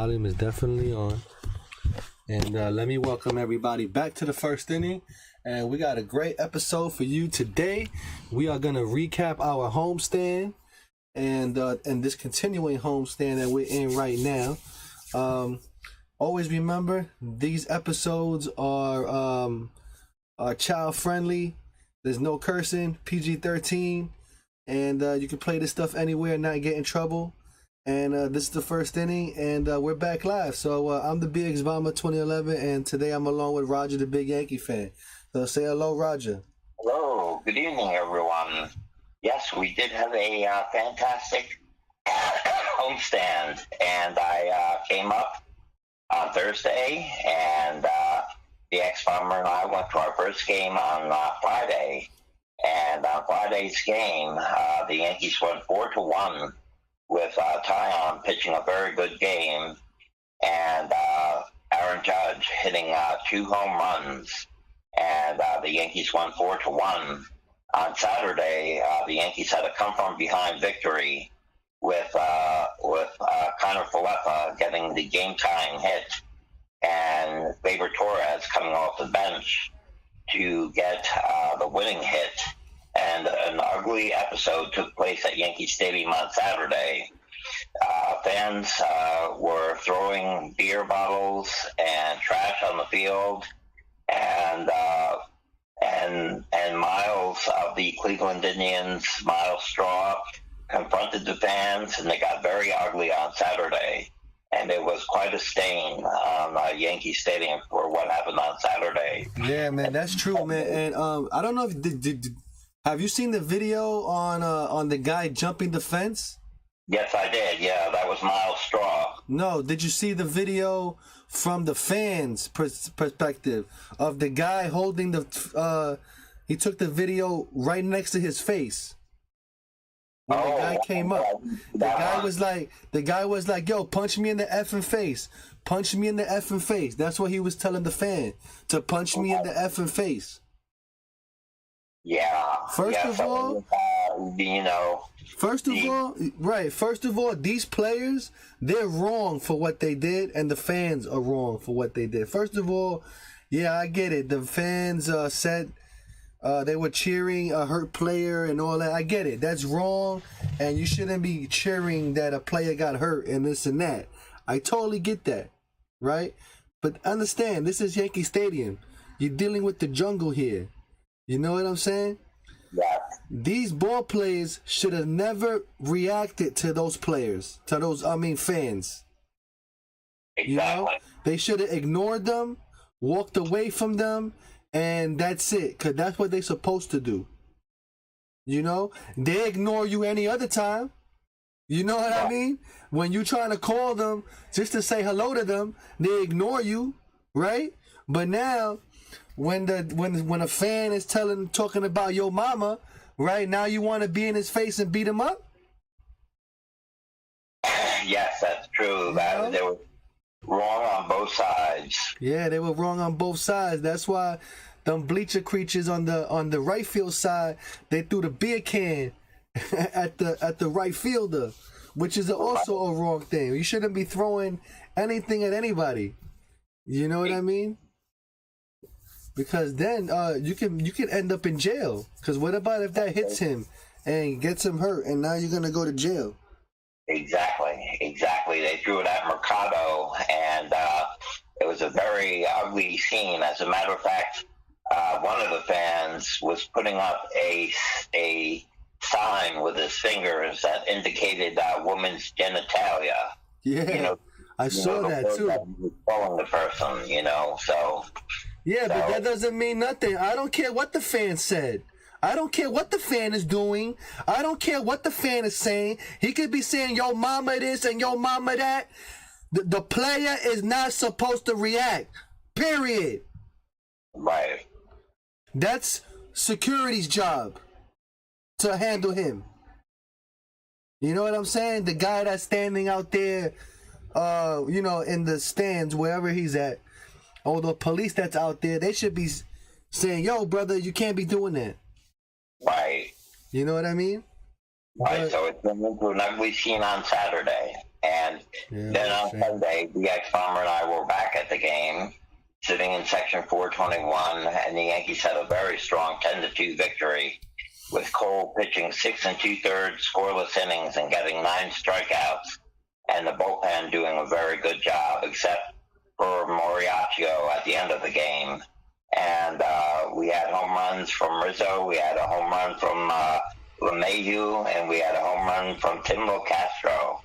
volume is definitely on. And let me welcome everybody back to the first inning. And we got a great episode for you today. We are going to recap our homestand and this continuing homestand that we're in right now. Always remember, these episodes are child friendly. There's no cursing, PG-13, and you can play this stuff anywhere and not get in trouble. And this is the first inning, and we're back live. So I'm the Big Xbama 2011, and today I'm along with Roger, the big Yankee fan. So say hello, Roger. Hello, good evening, everyone. Yes, we did have a fantastic homestand, and I came up on Thursday, and the X-Bomber and I went to our first game on Friday. And on Friday's game, the Yankees won 4-1 with Tyon pitching a very good game, and Aaron Judge hitting 2 home runs, and the Yankees won 4-1. On Saturday, the Yankees had a come-from-behind victory with Connor Falefa getting the game-tying hit, and Faber Torres coming off the bench to get the winning hit. And an ugly episode took place at Yankee Stadium on Saturday. Fans were throwing beer bottles and trash on the field, and Miles of the Cleveland Indians, Miles Straw, confronted the fans, and they got very ugly on Saturday. And it was quite a stain on Yankee Stadium for what happened on Saturday. Yeah, man, that's true, man. And I don't know if have you seen the video on the guy jumping the fence? Yes, I did. Yeah, that was Miles Straw. No, did you see the video from the fans' perspective of the guy holding the? He took the video right next to his face. When the guy came up, the guy was like, "Yo, punch me in the effing face, punch me in the effing face." That's what he was telling the fan, to punch me in the effing face. Yeah. First of all, these players, they're wrong for what they did, and the fans are wrong for what they did. First of all, yeah, I get it. The fans said they were cheering a hurt player and all that. I get it. That's wrong, and you shouldn't be cheering that a player got hurt and this and that. I totally get that, right? But understand, this is Yankee Stadium. You're dealing with the jungle here. You know what I'm saying? Yeah. These ball players should have never reacted to those players, fans. Exactly. You know? They should have ignored them, walked away from them, and that's it, because that's what they're supposed to do. You know? They ignore you any other time. You know what I mean? When you're trying to call them just to say hello to them, they ignore you, right? But now, when a fan is talking about your mama, right, now you want to be in his face and beat him up? Yes, that's true. They were wrong on both sides. Yeah, they were wrong on both sides. That's why them bleacher creatures on the right field side, they threw the beer can at the right fielder, which is also a wrong thing. You shouldn't be throwing anything at anybody. You know what I mean? Because then you can end up in jail. Because what about if that hits him and gets him hurt, and now you're gonna go to jail? Exactly. They threw it at Mercado, and it was a very ugly scene. As a matter of fact, one of the fans was putting up a sign with his fingers that indicated woman's genitalia. Yeah, I saw that too. Calling the person, so. Yeah, but that doesn't mean nothing. I don't care what the fan said. I don't care what the fan is doing. I don't care what the fan is saying. He could be saying, yo mama this and yo mama that. The player is not supposed to react. Period. Right. That's security's job to handle him. You know what I'm saying? The guy that's standing out there, in the stands, wherever he's at, or the police that's out there, they should be saying, yo, brother, you can't be doing that. Right. You know what I mean? Right, so it's been into an ugly scene on Saturday. And Yeah, then on shame. Sunday, the ex-Bomber and I were back at the game, sitting in section 421, and the Yankees had a very strong 10-2 victory, with Cole pitching 6 2/3 scoreless innings and getting 9 strikeouts, and the bullpen doing a very good job, except for Moriaccio at the end of the game. And we had home runs from Rizzo, we had a home run from LeMahieu, and we had a home run from Timbo Castro.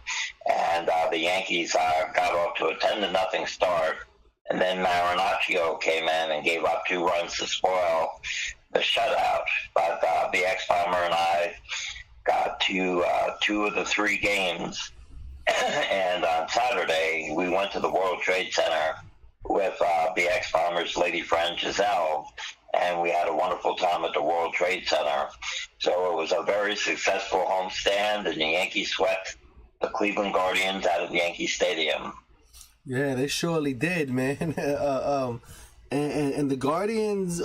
And the Yankees got off to a 10-0 start, and then Marinaccio came in and gave up 2 runs to spoil the shutout. But the ex-Bomber and I got to 2 of the 3 games. And on Saturday, we went to the World Trade Center with the ex-Bomber's lady friend Giselle, and we had a wonderful time at the World Trade Center. So it was a very successful homestand, and the Yankees swept the Cleveland Guardians out of Yankee Stadium. Yeah, they surely did, man. And the Guardians,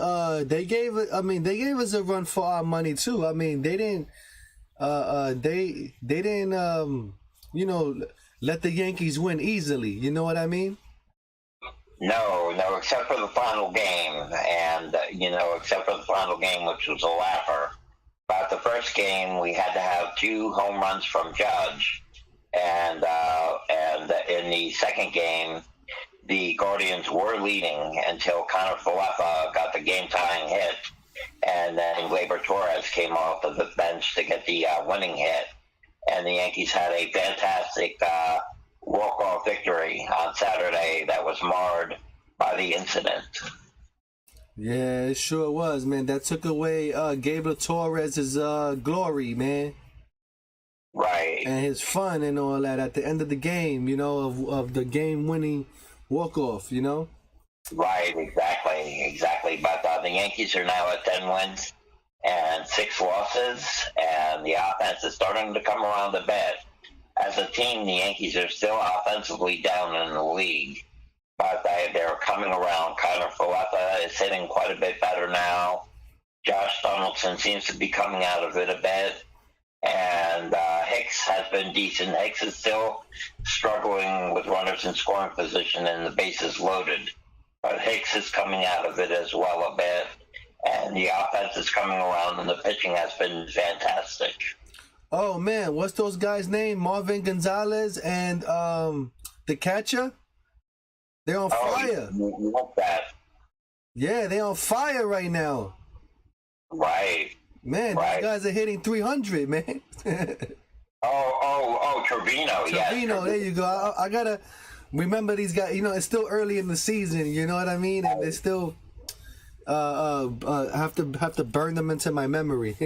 they gave us a run for our money too. I mean, they didn't let the Yankees win easily. You know what I mean? No, except for the final game, and except for the final game, which was a laugher. But the first game, we had to have 2 home runs from Judge, and in the second game, the Guardians were leading until Connor Falefa got the game-tying hit, and then Gleyber Torres came off of the bench to get the winning hit, and the Yankees had a fantastic walk-off victory on Saturday that was marred by the incident. Yeah, it sure was, man. That took away Gabriel Torres' glory, man. Right. And his fun and all that at the end of the game, of the game-winning walk-off, Right, exactly. But the Yankees are now at 10 wins and 6 losses, and the offense is starting to come around a bit. As a team, the Yankees are still offensively down in the league, but they're coming around. Connor Falefa is hitting quite a bit better now. Josh Donaldson seems to be coming out of it a bit, and Hicks has been decent. Hicks is still struggling with runners in scoring position and the bases loaded, but Hicks is coming out of it as well a bit, and the offense is coming around, and the pitching has been fantastic. Oh man, what's those guys' name? Marvin Gonzalez and the catcher? They're on fire. You want that. Yeah, they're on fire right now. Right. Man, these guys are hitting 300, man. Trevino, yes. Trevino, there you go. I gotta remember these guys. It's still early in the season. You know what I mean? And they still have to burn them into my memory.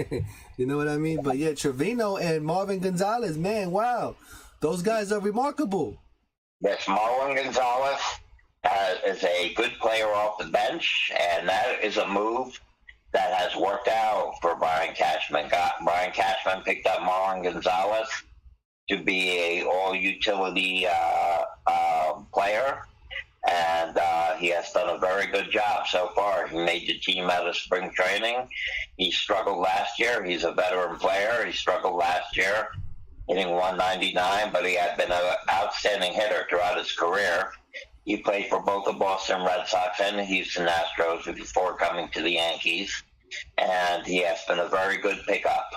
You know what I mean? But yeah, Trevino and Marvin Gonzalez, man, wow, those guys are remarkable. Yes, Marwin Gonzalez is a good player off the bench, and that is a move that has worked out for Brian Cashman. Brian Cashman picked up Marwin Gonzalez to be a all-utility player, and he has done a very good job so far. He made the team out of spring training. He struggled last year. He's a veteran player. He struggled last year, hitting 199, but he had been an outstanding hitter throughout his career. He played for both the Boston Red Sox and the Houston Astros before coming to the Yankees, and he has been a very good pickup.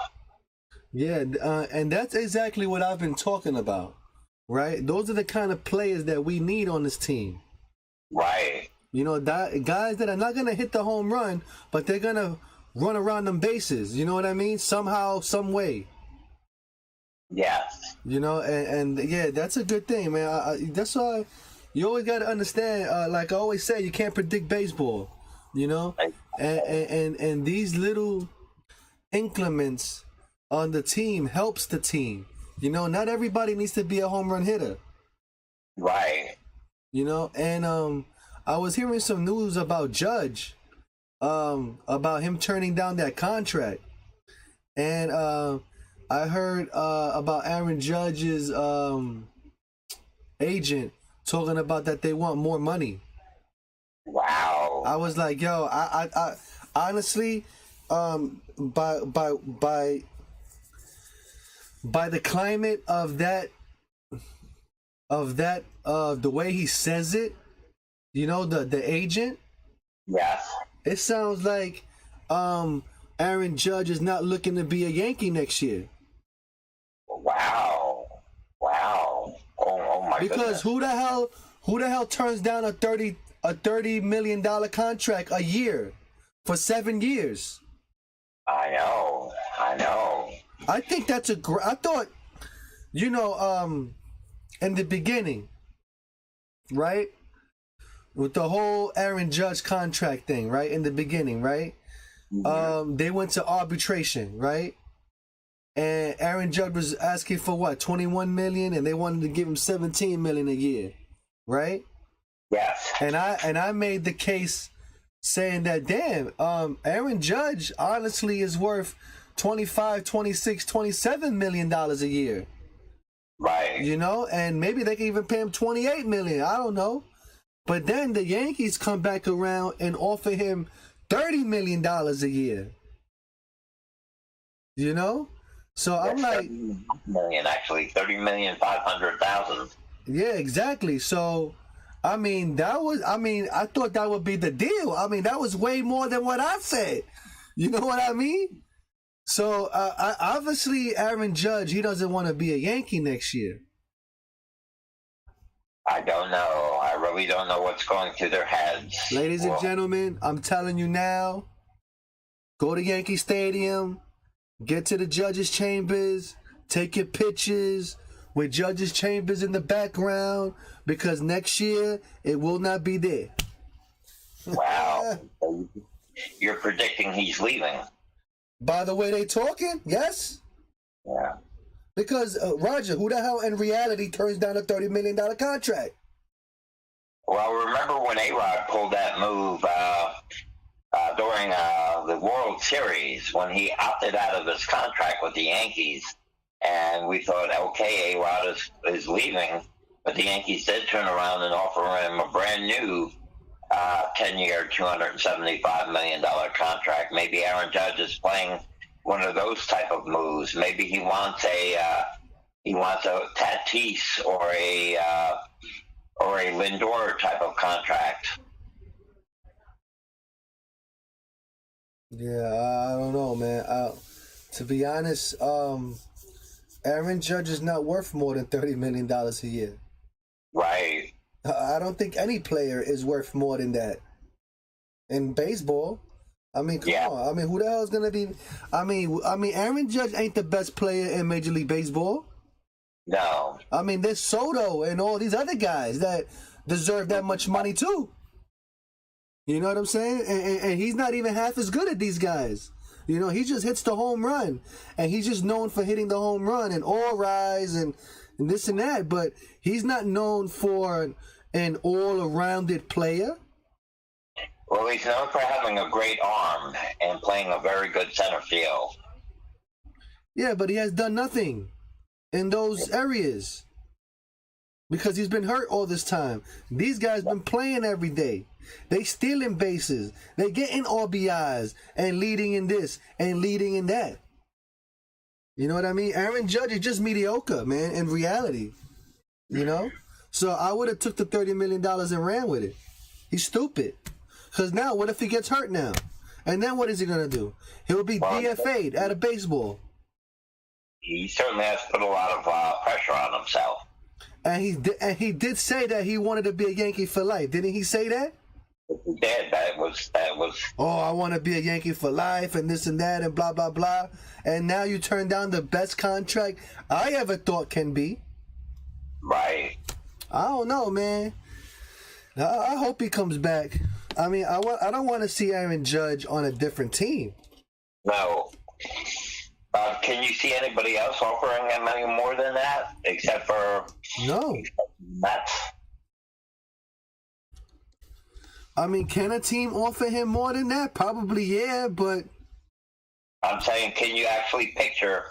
Yeah, and that's exactly what I've been talking about, right? Those are the kind of players that we need on this team. Right. Guys that are not going to hit the home run, but they're going to run around them bases. You know what I mean? Somehow, some way. Yes. And yeah, that's a good thing, man. That's why you always got to understand, like I always say, you can't predict baseball, and these little increments on the team helps the team. Not everybody needs to be a home run hitter. Right. And I was hearing some news about Judge, about him turning down that contract. And I heard about Aaron Judge's agent talking about that they want more money. Wow. I was like, yo, I honestly, by the climate of that of that, the way he says it, you know, the agent, Yes. it sounds like Aaron Judge is not looking to be a Yankee next year. Wow. Wow. Oh my Because goodness. who the hell turns down a $30 million contract a year for 7 years? I know. I think that's I thought, you know, in the beginning, right? With the whole Aaron Judge contract thing, right? In the beginning, right? Mhm. They went to arbitration, right? And Aaron Judge was asking for what, 21 million, and they wanted to give him 17 million a year, right? Yes. And I made the case saying that, damn, Aaron Judge honestly is worth 25, 26, 27 million dollars a year. Right. You know, and maybe they can even pay him 28 million. I don't know. But then the Yankees come back around and offer him $30 million a year. You know? So I'm Yes, like, 30 million actually, 30,500,000. yeah, exactly. So I thought that would be the deal. I mean, that was way more than what I said. You know what I mean? So obviously Aaron Judge, he doesn't want to be a Yankee next year. I don't know. I really don't know what's going through their heads. Ladies and Well, gentlemen, I'm telling you now, go to Yankee Stadium, get to the judges' chambers, take your pictures with judges' chambers in the background, because next year it will not be there. wow. You're predicting he's leaving. By the way they talking, yes? Yeah. Because, Roger, who the hell in reality turns down a $30 million contract? Well, remember when A-Rod pulled that move during the World Series when he opted out of his contract with the Yankees, and we thought, okay, A-Rod is leaving, but the Yankees did turn around and offer him a brand new 10-year, $275 million contract. Maybe Aaron Judge is playing one of those type of moves. Maybe he wants a Tatis or a Lindor type of contract. Yeah, I don't know, man. To be honest, Aaron Judge is not worth more than $30 million a year. Right. I don't think any player is worth more than that in baseball. I mean, come on. I mean, who the hell is gonna be? I mean, Aaron Judge ain't the best player in Major League Baseball. No. I mean, there's Soto and all these other guys that deserve that much money too. You know what I'm saying? And he's not even half as good at these guys. You know, he just hits the home run, and he's just known for hitting the home run and all rise and this and that. But he's not known for an all-rounded player. Well, he's known for having a great arm and playing a very good center field. Yeah, but he has done nothing in those areas because he's been hurt all this time. These guys been playing every day. They stealing bases. They getting RBIs and leading in this and leading in that. You know what I mean? Aaron Judge is just mediocre, man, in reality. You know? So I would have took the $30 million and ran with it. He's stupid. Because now, what if he gets hurt now? And then what is he going to do? He'll be DFA'd out of baseball. He certainly has put a lot of pressure on himself. And he did say that he wanted to be a Yankee for life. Didn't he say that? He did. That was. Oh, I want to be a Yankee for life and this and that and blah, blah, blah. And now you turn down the best contract I ever thought can be. Right. I don't know, man. I hope he comes back. I mean, I don't want to see Aaron Judge on a different team. No. Can you see anybody else offering him any more than that, except for Mets? I mean, can a team offer him more than that? Probably, yeah, but I'm saying, can you actually picture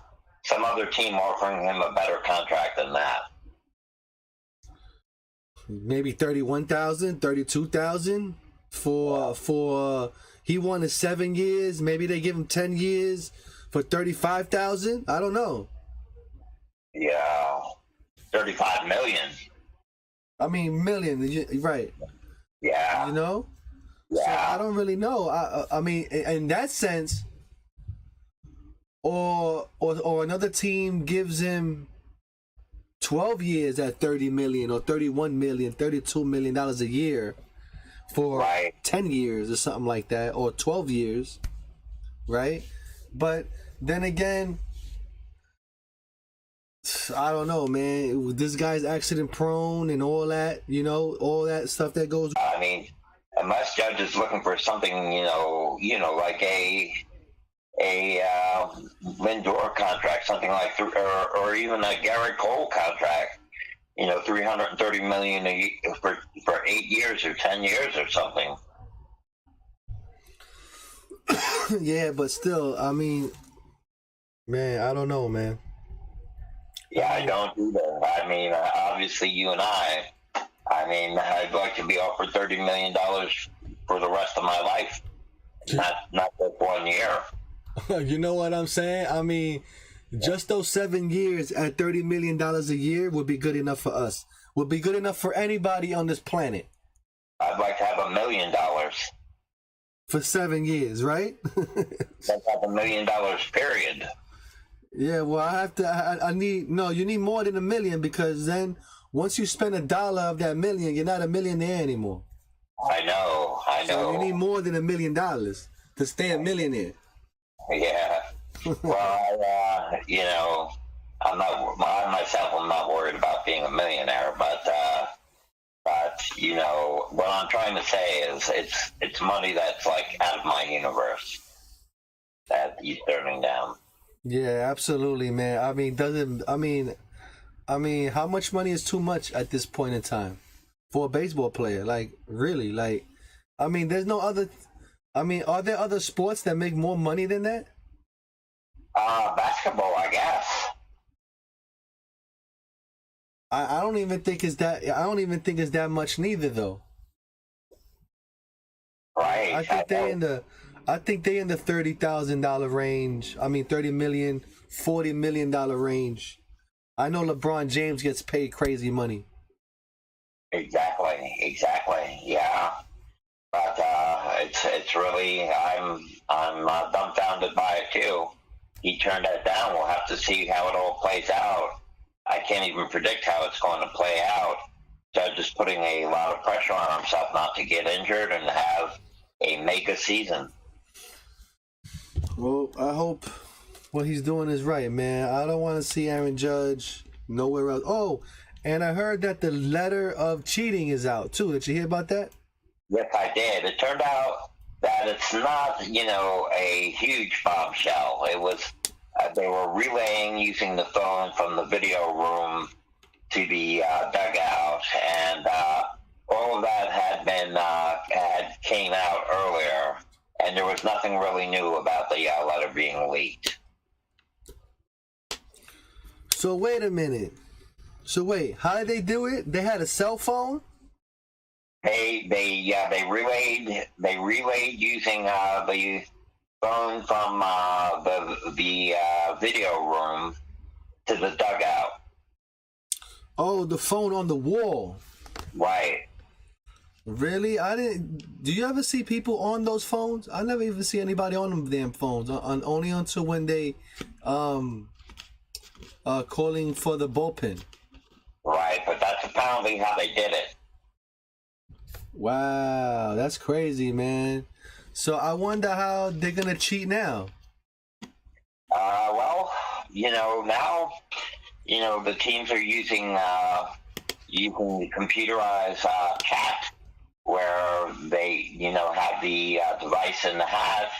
some other team offering him a better contract than that? maybe 31,000, 32,000 for he wanted 7 years. Maybe they give him 10 years for 35,000. I don't know. Yeah, 35 million. I mean, million. Right. Yeah. You know. Yeah. So I don't really know. I mean, in that sense, or another team gives him 12 years at 30 million or 31 million, 32 million dollars a year for 10 years or something like that, or 12 years, right? But then again, I don't know, man. This guy's accident prone and all that, you know, all that stuff that goes. I mean, unless Judge is looking for something, like a Lindor contract, something like, or even a Garrett Cole contract, $330 million a year for 8 years or 10 years or something. Yeah, but still, I mean, man, I don't know, man. Yeah, I don't either. I mean, obviously, you and I'd like to be offered $30 million for the rest of my life, not just 1 year. You know what I'm saying? I mean, just those 7 years at $30 million a year would be good enough for us. Would be good enough for anybody on this planet. I'd like to have $1 million. For 7 years, right? Let's have $1 million, period. Yeah, well, I need, no, you need more than $1 million, because then once you spend $1 of that million, you're not a millionaire anymore. I know. So you need more than $1 million to stay a millionaire. Yeah. Well, I'm not worried about being a millionaire, but what I'm trying to say is it's money that's like out of my universe that he's turning down. Yeah, absolutely, man. I mean, how much money is too much at this point in time for a baseball player? Like, really? Like, I mean, there's no other. I mean, are there other sports that make more money than that? Basketball, I guess. I don't even think it's that. I don't even think it's that much neither, though. Right. I think they in the $30,000 range. I mean, 30 million, $40 million range. I know LeBron James gets paid crazy money. Exactly. Yeah. But it's really I'm dumbfounded by it too. He turned that down. We'll have to see how it all plays out. I can't even predict how it's going to play out. Judge is putting a lot of pressure on himself not to get injured and have a mega season. Well, I hope what he's doing is right, man. I don't want to see Aaron Judge nowhere else. Oh, and I heard that the letter of cheating is out too. Did you hear about that? Yes, I did. It turned out that it's not, a huge bombshell. It was, they were relaying using the phone from the video room to the dugout, and all of that had came out earlier, and there was nothing really new about the letter being leaked. So wait a minute. So wait, how did they do it? They had a cell phone? They relayed using the phone from the video room to the dugout. Oh, the phone on the wall. Right. Really? Do you ever see people on those phones? I never even see anybody on them damn phones. Only until when they calling for the bullpen. Right, but that's apparently how they did it. Wow, that's crazy, man. So I wonder how they're gonna cheat now. Well, now, the teams are using computerized chat, where they, have the device in the hat,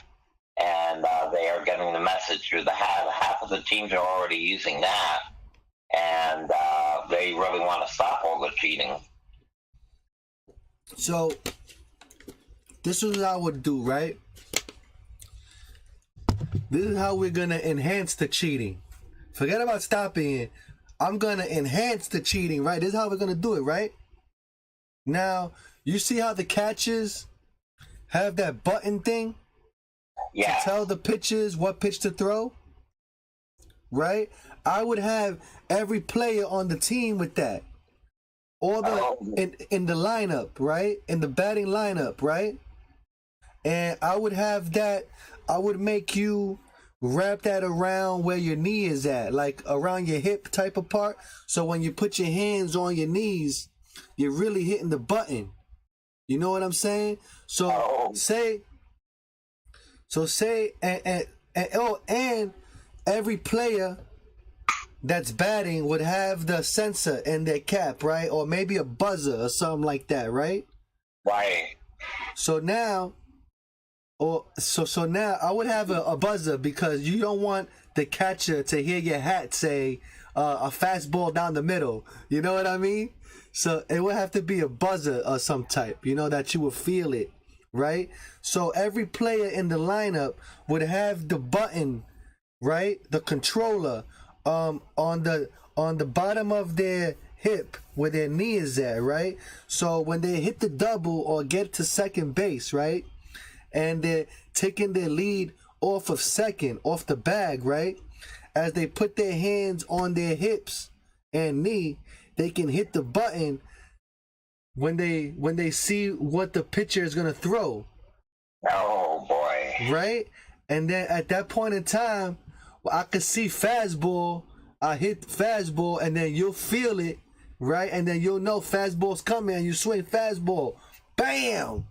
and they are getting the message through the hat. Half of the teams are already using that, and they really want to stop all the cheating. So this is what I would do, right? This is how we're gonna enhance the cheating. Forget about stopping it. I'm gonna enhance the cheating, right? This is how we're gonna do it, right? Now, you see how the catches have that button thing? Yeah. To tell the pitchers what pitch to throw? Right? I would have every player on the team with that. all the Oh. in the lineup, right? In the batting lineup, right? And I would have that. I would make you wrap that around where your knee is at, like around your hip type of part. So when you put your hands on your knees, you're really hitting the button. You know what I'm saying? So Oh. say and every player that's batting would have the sensor in their cap, right? Or maybe a buzzer or something like that, right? Right. So now, so now I would have a buzzer because you don't want the catcher to hear your hat say a fastball down the middle. You know what I mean? So it would have to be a buzzer of some type, you know, that you would feel it, right? So every player in the lineup would have the button, right? The controller on the bottom of their hip where their knee is at, right? So when they hit the double or get to second base, right? And they're taking their lead off of second, off the bag, right? As they put their hands on their hips and knee, they can hit the button when they see what the pitcher is gonna throw. Oh boy. Right? And then at that point in time, I could see fastball. I hit fastball, and then you'll feel it, right? And then you'll know fastball's coming, and you swing fastball, bam.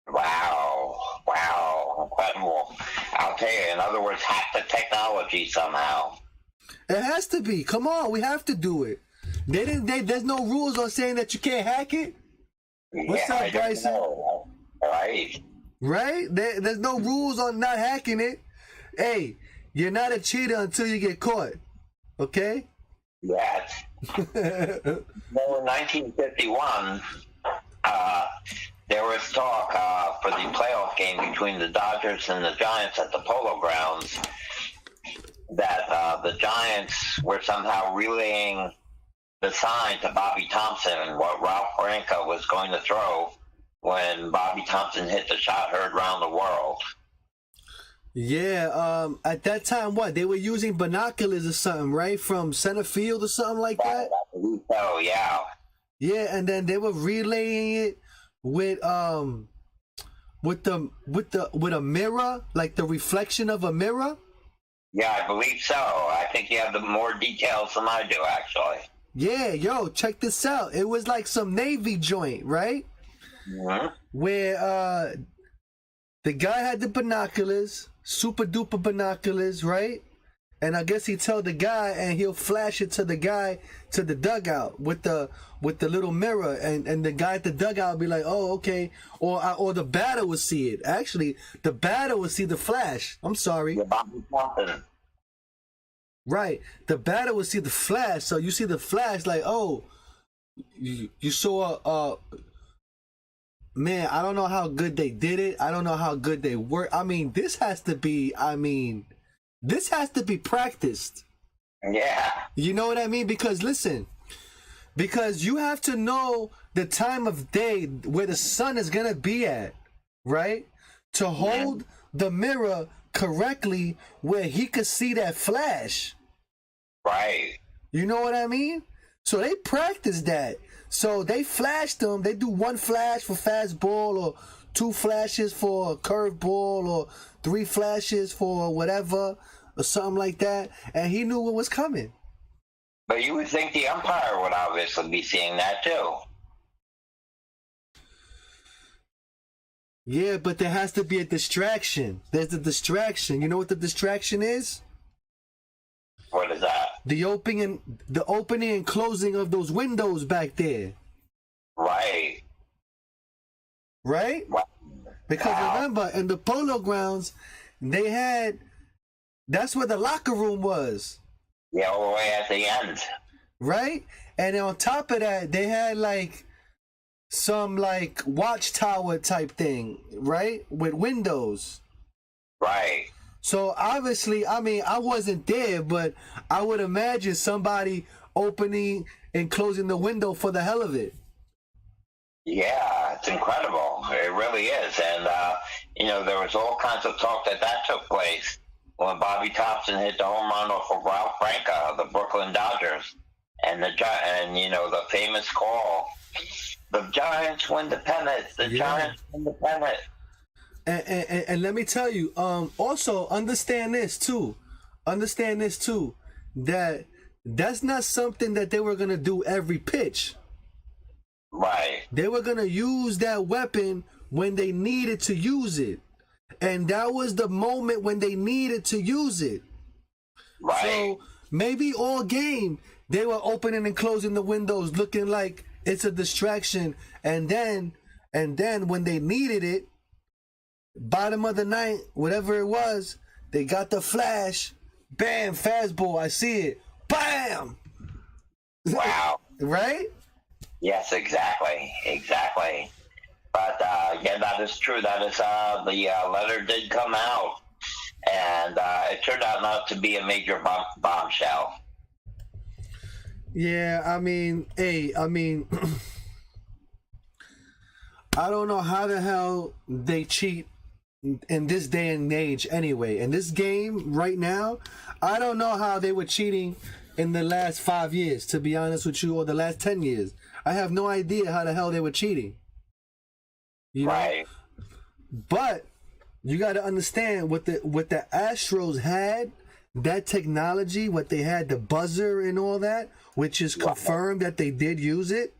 Wow. Incredible. I'll tell you, in other words, hack the technology somehow. It has to be. Come on, we have to do it. There's no rules on saying that you can't hack it. What's up, I don't Bryson? know. Right. Right? There's no rules on not hacking it. Hey, you're not a cheater until you get caught. Okay? Yes. Well, in 1951, there was talk for the playoff game between the Dodgers and the Giants at the Polo Grounds that the Giants were somehow relaying the sign to Bobby Thompson, what Ralph Branca was going to throw when Bobby Thompson hit the shot heard around the world. Yeah, at that time, what? They were using binoculars or something, right? From center field or something like that? Oh, yeah. Yeah, and then they were relaying it with a mirror, like the reflection of a mirror. Yeah, I believe so. I think you have the more details than I do, actually. Yeah, yo, check this out. It was like some Navy joint, right? Mm-hmm. Where the guy had the binoculars, super duper binoculars, right? And I guess he tell the guy, and he'll flash it to the guy to the dugout with the little mirror, and the guy at the dugout will be like, oh, okay, or the batter will see it. Actually, the batter will see the flash. I'm sorry. Yeah, Bobby Thompson. Right, the batter will see the flash. So you see the flash, like, oh, you saw man, I don't know how good they did it. I don't know how good they work. I mean, this has to be practiced. Yeah. You know what I mean? Because listen, because you have to know the time of day where the sun is gonna be at, right? To hold the mirror correctly where he could see that flash. Right. You know what I mean? So they practice that. So they flash them. They do one flash for fastball, or two flashes for a curveball, or three flashes for whatever, or something like that. And he knew what was coming. But you would think the umpire would obviously be seeing that too. Yeah, but there has to be a distraction. There's a distraction. You know what the distraction is? What is that? The opening and closing of those windows back there. Right. Right? Because remember, in the Polo Grounds, that's where the locker room was. Yeah, all the way at the end. Right? And then on top of that, they had like some like watchtower type thing, right? With windows. Right. So obviously, I mean, I wasn't there, but I would imagine somebody opening and closing the window for the hell of it. Yeah, it's incredible. It really is. And, there was all kinds of talk that took place when Bobby Thompson hit the home run off of Ralph Branca of the Brooklyn Dodgers. and the famous call, the Giants win the pennant. The Giants win the pennant. And let me tell you, also understand this too, that that's not something that they were gonna do every pitch. Right. They were gonna use that weapon when they needed to use it, and that was the moment when they needed to use it. Right. So maybe all game they were opening and closing the windows, looking like it's a distraction, and then when they needed it, bottom of the ninth, whatever it was, they got the flash, bam, fastball, I see it, bam. Wow. Right? Yes, exactly. But yeah, that is true. That is the letter did come out, and it turned out not to be a major bombshell. Yeah, I mean, I don't know how the hell they cheat in this day and age anyway. In this game right now, I don't know how they were cheating in the last 5 years, to be honest with you, or the last 10 years. I have no idea how the hell they were cheating. You know? Right. But you got to understand what the Astros had, that technology, what they had, the buzzer and all that, which is confirmed that they did use it.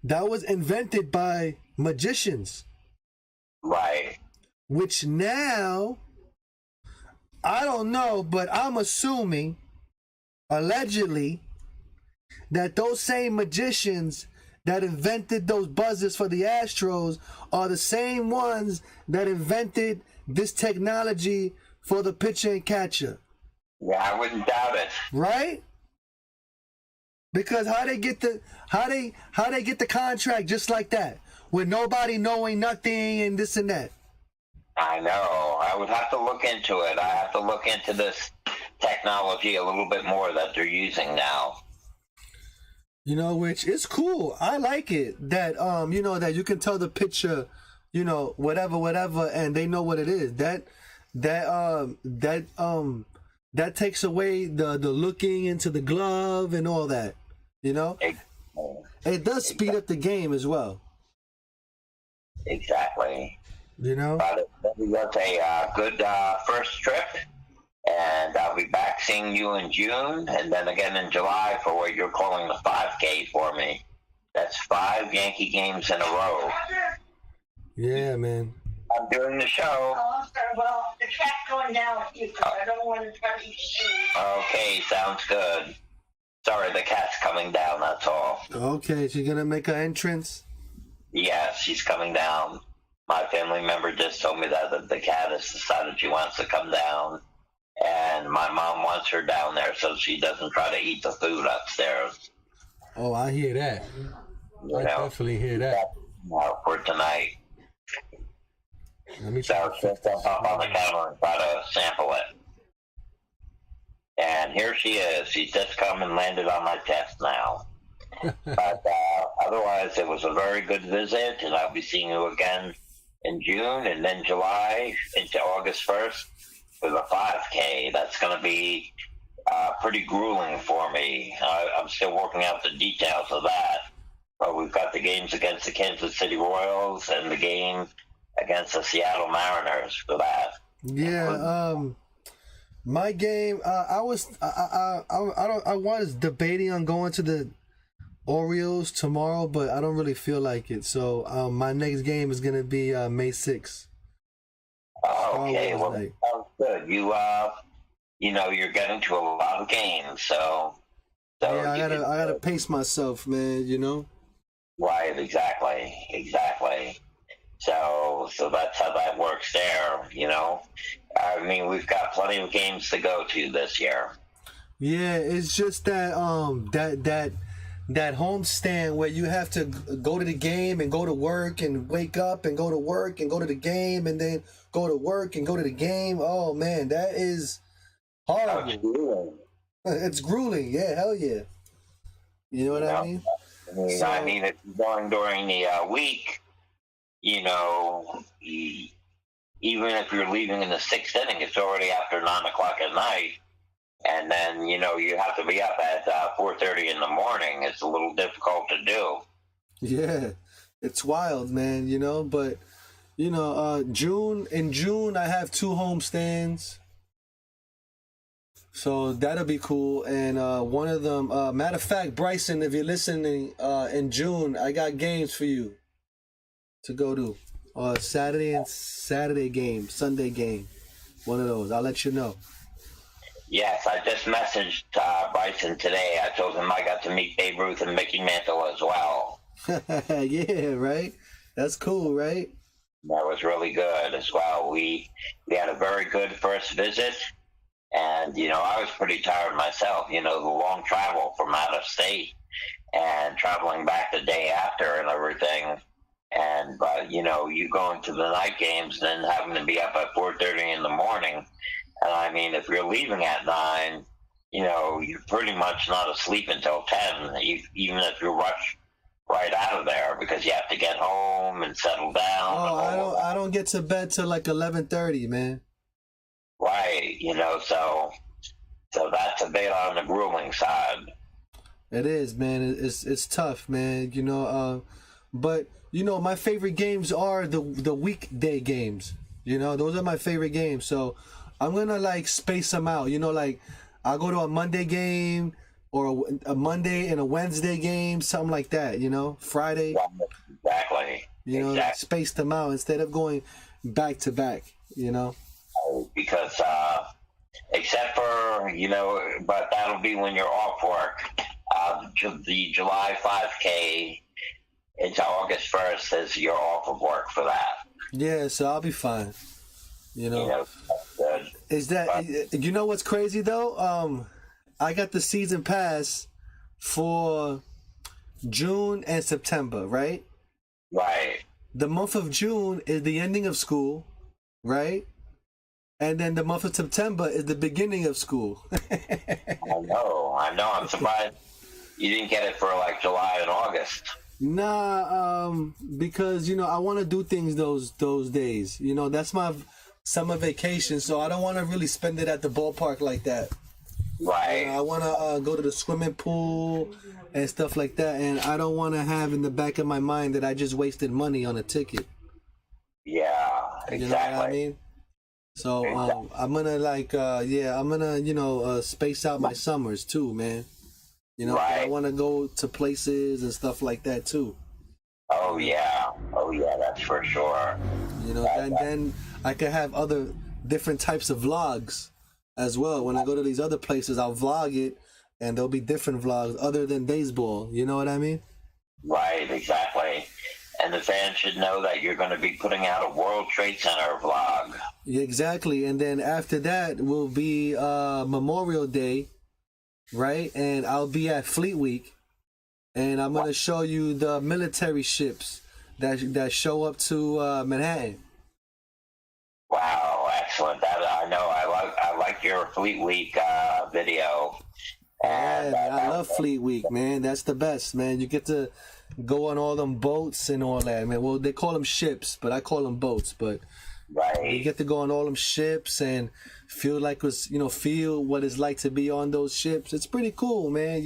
That was invented by magicians. Right. Which now, I don't know, but I'm assuming, allegedly, that those same magicians that invented those buzzers for the Astros are the same ones that invented this technology for the pitcher and catcher. Yeah, I wouldn't doubt it. Right? Because how they get the contract just like that, with nobody knowing nothing and this and that. I know. I would have to look into it. I have to look into this technology a little bit more that they're using now. You know, which is cool. I like it that that you can tell the pitcher, whatever, and they know what it is. That takes away the looking into the glove and all that. It does speed up the game as well. Exactly. But it was a good first trip, and I'll be back seeing you in June, and then again in July for what you're calling the 5K for me. That's 5 Yankee games in a row. Yeah, man. I'm doing the show. Oh, I'm sorry. Well, the cat's going down with you because I don't want to try to eat the food. Okay, sounds good. Sorry, the cat's coming down, that's all. Okay, she's gonna make her entrance? Yes, she's coming down. My family member just told me that the cat has decided she wants to come down, and my mom wants her down there so she doesn't try to eat the food upstairs. Oh, I hear that. I definitely hear that. For tonight. Let me try. So she'll jump up on the counter and try to sample it. And here she is. She's just come and landed on my chest now. But otherwise, it was a very good visit, and I'll be seeing you again in June, and then July into August 1st with a 5K. That's going to be pretty grueling for me. I'm still working out the details of that. But we've got the games against the Kansas City Royals and the game against the Seattle Mariners for that. Yeah, my game. I was debating on going to the Orioles tomorrow, but I don't really feel like it. So my next game is gonna be May 6th. Oh, okay, well, that sounds good. You're getting to a lot of games, so yeah, I gotta pace myself, man. Right, exactly. So that's how that works there. I mean, we've got plenty of games to go to this year. Yeah, it's just that that homestand where you have to go to the game and go to work and wake up and go to work and go to the game and then go to work and go to the game. Oh man, that is horrible. It's grueling. Yeah, hell yeah. You know what I mean? I mean, if you're going during the week, even if you're leaving in the 6th inning, it's already after 9 o'clock at night. and then you have to be up at 4:30 in the morning. It's a little difficult to do. Yeah, it's wild, man. But in June I have 2 homestands. So that'll be cool. And one of them, matter of fact, Bryson, if you're listening, in June, I got games for you to go to. Saturday game, Sunday game. One of those. I'll let you know. Yes, I just messaged Bryson today. I told him I got to meet Babe Ruth and Mickey Mantle as well. Yeah, right? That's cool, right? That was really good as well. We had a very good first visit. And, I was pretty tired myself, the long travel from out of state and traveling back the day after and everything. But you going to the night games and then having to be up at 4:30 in the morning. And I mean, if you're leaving at 9, you're pretty much not asleep until 10, even if you rush right out of there because you have to get home and settle down. Oh, I don't get to bed till like 11:30, man. Right, so that's a bit on the grueling side. It is, man. It's tough, man. But my favorite games are the weekday games. Those are my favorite games. So I'm gonna like space them out. Like I'll go to a Monday game or a Monday and a Wednesday game, something like that. Friday. Exactly. Exactly. Space them out instead of going back to back. Because except for but that'll be when you're off work. The July 5K, it's August 1st, as you're off of work for that. Yeah, so I'll be fine. Good. Is that what's crazy though? I got the season pass for June and September, right? Right. The month of June is the ending of school, right? And then the month of September is the beginning of school. I know. I'm surprised you didn't get it for like July and August. Nah, because I want to do things those days. That's my summer vacation, so I don't want to really spend it at the ballpark like that. Right. I want to go to the swimming pool and stuff like that, and I don't want to have in the back of my mind that I just wasted money on a ticket. Yeah, exactly. You know what I mean? So I'm gonna space out my summers too, man. Right. I want to go to places and stuff like that too. Oh yeah, that's for sure. And then I can have other different types of vlogs as well. When I go to these other places, I'll vlog it, and there'll be different vlogs other than baseball. You know what I mean? Right, exactly. And the fans should know that you're going to be putting out a World Trade Center vlog. Exactly. And then after that will be Memorial Day, right? And I'll be at Fleet Week, and I'm going to show you the military ships that show up to Manhattan. Wow, excellent. That I know. I like your Fleet Week video. And yeah, I love Fleet Week, man. That's the best, man. You get to go on all them boats and all that, man. Well, they call them ships, but I call them boats. But right, you get to go on all them ships and feel what it's like to be on those ships. It's pretty cool, man.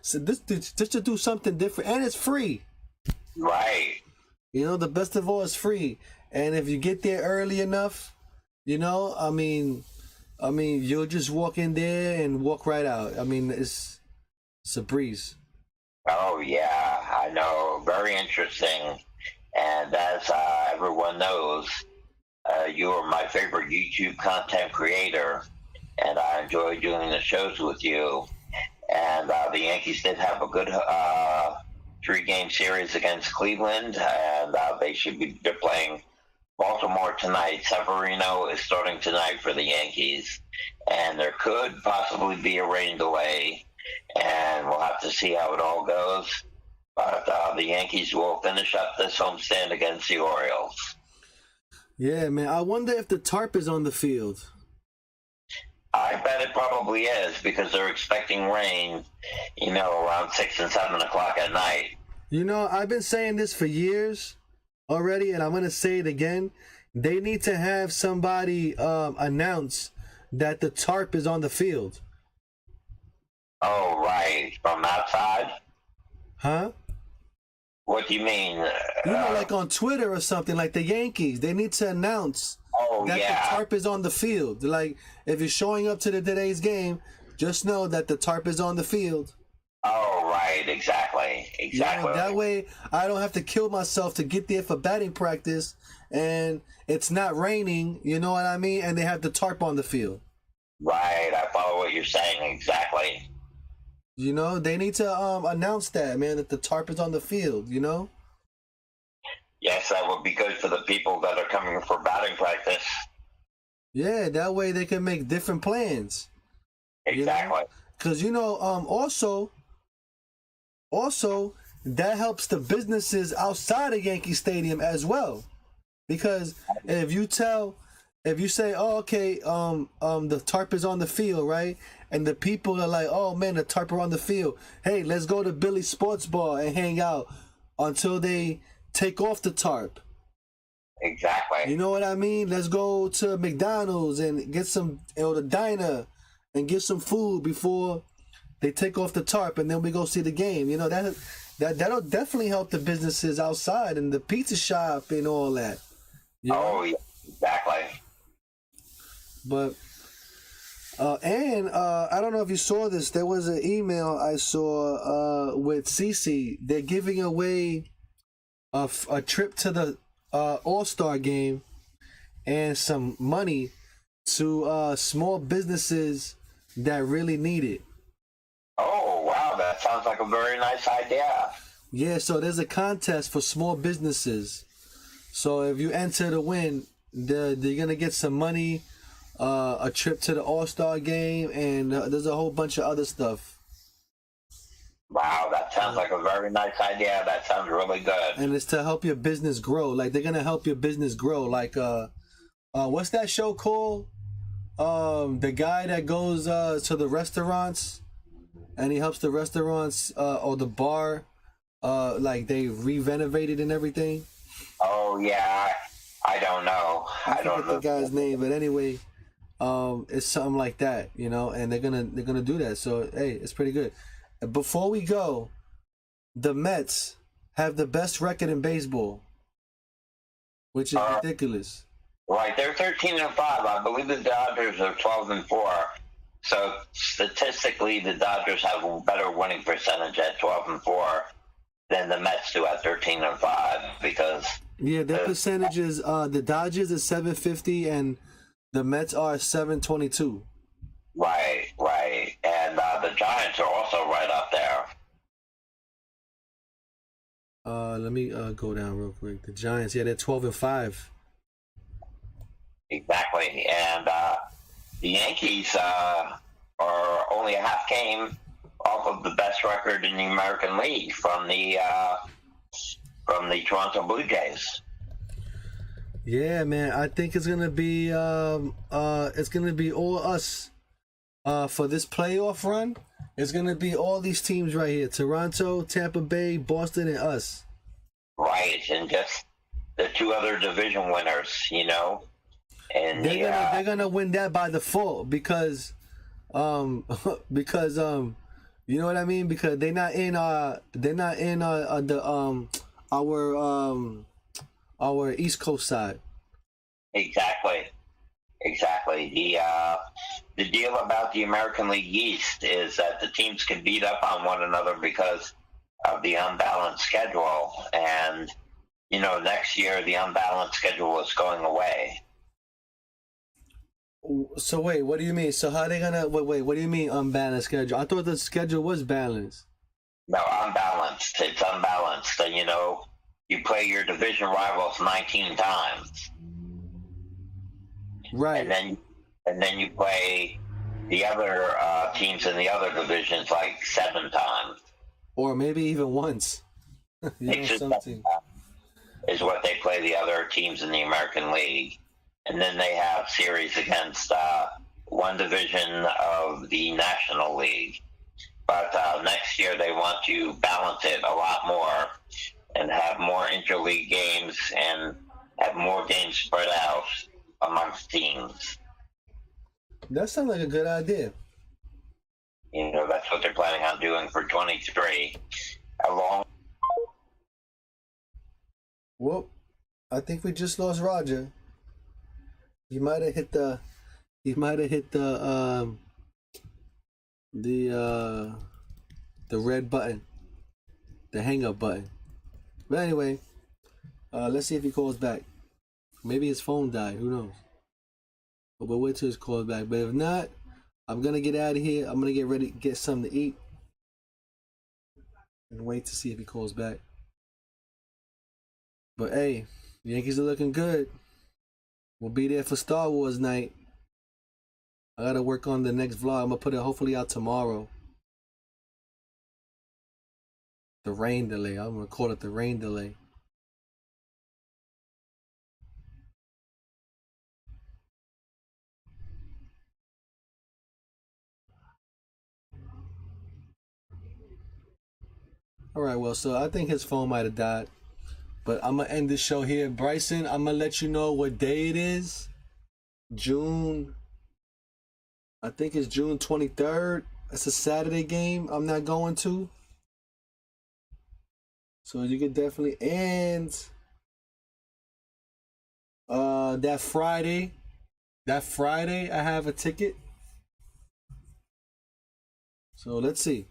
So this just to do something different, and it's free. Right. The best of all is free, and if you get there early enough, I mean, you'll just walk in there and walk right out. I mean, it's a breeze. Oh yeah, I know. Very interesting. And as everyone knows, you are my favorite YouTube content creator, and I enjoy doing the shows with you. And the Yankees did have a good 3-game series against Cleveland, and they're playing Baltimore tonight. Severino is starting tonight for the Yankees, and there could possibly be a rain delay, and we'll have to see how it all goes. But the Yankees will finish up this homestand against the Orioles. Yeah, man. I wonder if the tarp is on the field. I bet it probably is, because they're expecting rain, around 6 and 7 o'clock at night. I've been saying this for years already, and I'm going to say it again. They need to have somebody announce that the tarp is on the field. Oh, right. From outside? Huh? What do you mean? Like on Twitter or something, like the Yankees, they need to announce that yeah. the tarp is on the field. Like, if you're showing up to today's game, just know that the tarp is on the field. Oh, right. Exactly. That way, I don't have to kill myself to get there for batting practice, and it's not raining. You know what I mean? And they have the tarp on the field. Right. I follow what you're saying. Exactly. They need to announce that, man, that the tarp is on the field. Yes, that would be good for the people that are coming for batting practice. Yeah, that way they can make different plans. Exactly. Because also that helps the businesses outside of Yankee Stadium as well. Because if you say, oh, okay, the tarp is on the field, right? And the people are like, oh man, the tarp are on the field. Hey, let's go to Billy's Sports Bar and hang out until they take off the tarp. Exactly. You know what I mean? Let's go to McDonald's and get some, the diner, and get some food before they take off the tarp, and then we go see the game. That'll definitely help the businesses outside and the pizza shop and all that. Oh, yeah, exactly. But I don't know if you saw this. There was an email I saw with CC. They're giving away a trip to the All-Star game and some money to small businesses that really need it. Oh, wow. That sounds like a very nice idea. Yeah, so there's a contest for small businesses. So if you enter to win, they're going to get some money, a trip to the All-Star game, and there's a whole bunch of other stuff. Wow, that sounds like a very nice idea. That sounds really good. And it's to help your business grow. Like, they're going to help your business grow. Like, what's that show called? The guy that goes to the restaurants and he helps the restaurants or the bar, like they re-renovated and everything. Oh yeah, I don't know. I don't know the guy's name, but anyway, it's something like that, and they're gonna do that. So hey, it's pretty good. Before we go, the Mets have the best record in baseball, which is ridiculous. Right, they're 13-5. I believe the Dodgers are 12-4. So statistically, the Dodgers have a better winning percentage at 12-4 than the Mets do at 13-5 because their percentage is the Dodgers is 750 and the Mets are 722. Right, and the Giants are also right up there. Let me go down real quick. The Giants, they're 12-5. Exactly, and the Yankees are only a half game off of the best record in the American League from the Toronto Blue Jays. Yeah, man, I think it's gonna be all us for this playoff run. It's gonna be all these teams right here: Toronto, Tampa Bay, Boston, and us. Right, and just the two other division winners, And they're gonna win that by default because you know what I mean, because they're not in our East Coast side. Exactly. The deal about the American League East is that the teams can beat up on one another because of the unbalanced schedule, and next year the unbalanced schedule is going away. So wait, what do you mean? So how are they gonna wait? What do you mean unbalanced schedule? I thought the schedule was balanced. No, unbalanced. It's unbalanced. And you play your division rivals 19 times. Right. And then you play the other teams in the other divisions like 7 times. Or maybe even once. Something. Is what they play the other teams in the American League. And then they have series against one division of the National League. But next year they want to balance it a lot more and have more interleague games and have more games spread out amongst teams. That sounds like a good idea. That's what they're planning on doing for 23. Along. Whoop. I think we just lost Roger. He might have hit the red button. The hang up button. But anyway, let's see if he calls back. Maybe his phone died, who knows? But we'll wait till his calls back. But if not, I'm gonna get out of here. I'm gonna get ready, get something to eat, and wait to see if he calls back. But hey, the Yankees are looking good. We'll be there for Star Wars night. I gotta work on the next vlog. I'm gonna put it hopefully out tomorrow. The rain delay. I'm gonna call it the rain delay. Alright, well, so I think his phone might have died. But I'm gonna end this show here. Bryson, I'm gonna let you know what day it is. I think it's June 23rd. It's a Saturday game I'm not going to. So you can definitely, and that Friday I have a ticket. So let's see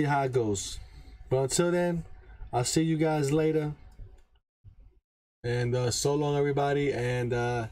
how it goes. But until then, I'll see you guys later. And so long, everybody. And